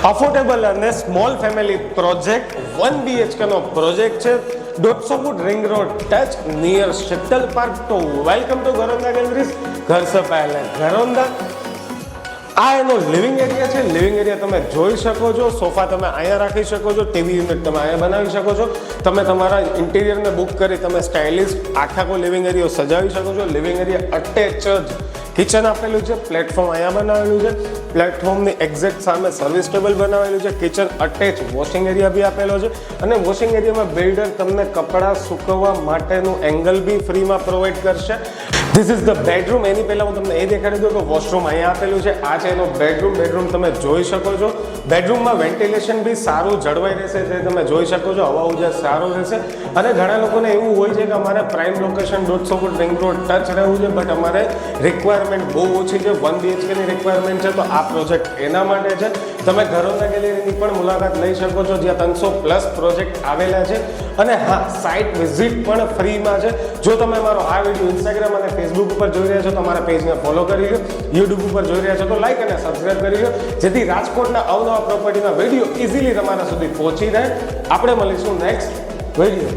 Affordable અને small family project 1 BHK નો project છે 150 foot ring road touch near Sheetal park. તો welcome to ગરોંદા galleries. ઘર સે પહેલે ગરોંદા. આ એનો લિવિંગ એરિયા છે. લિવિંગ એરિયા તમે જોઈ શકો છો. સોફા તમે અહીંયા રાખી શકો છો. ટીવી યુનિટ તમે અહીંયા બનાવી શકો છો. તમે તમારા ઇન્ટિરિયરને બુક કરી તમે સ્ટાઇલિશ આખો લિવિંગ એરિયો સજાવી શકો છો. લિવિંગ એરિયા અટેચ જ કિચન આપેલું છે. પ્લેટફોર્મ અહીંયા બનાવેલું છે. પ્લેટફોર્મની એક્ઝેક્ટ સામે સર્વિસ ટેબલ બનાવેલું છે. કિચન અટેચ વોશિંગ એરિયા બી આપેલો છે. અને વોશિંગ એરિયામાં બિલ્ડર તમને કપડાં સૂકવવા માટેનું એંગલ બી ફ્રીમાં પ્રોવાઈડ કરશે. This is the bedroom. એની પહેલાં હું તમને એ દેખાડી દઉં કે વોશરૂમ અહીંયા આપેલું છે. આ છે એનો બેડરૂમ. બેડરૂમ તમે જોઈ શકો છો. બેડરૂમમાં વેન્ટિલેશન બી સારું જળવાઈ રહેશે. તે તમે જોઈ શકો છો. હવા ઉજાસ સારો રહેશે. અને ઘણા લોકોને એવું હોય છે કે અમારે prime location 150 foot ring road touch રહેવું છે, બટ અમારે રિક્વાયરમેન્ટ બહુ ઓછી છે. 1 BHK ની રિક્વાયરમેન્ટ છે. તો આ પ્રોજેક્ટ એના માટે છે. તમે ગરોંદા ગેલેરીની પણ મુલાકાત લઈ શકો છો, જ્યાં 300+ પ્રોજેક્ટ આવેલા છે. અને હા, સાઇટ વિઝિટ પણ ફ્રીમાં છે. જો તમે મારો આ વિડીયો ઇન્સ્ટાગ્રામ અને ફેસબુક ઉપર જોઈ રહ્યા છો તો અમારા પેજને ફોલો કરી લો. યુટ્યુબ ઉપર જોઈ રહ્યા છો તો લાઈક અને સબસ્ક્રાઇબ કરી લો, જેથી રાજકોટના અવનવા પ્રોપર્ટીના વિડીયો ઇઝીલી તમારા સુધી પહોંચી રહે. આપણે મળીશું નેક્સ્ટ વિડીયો.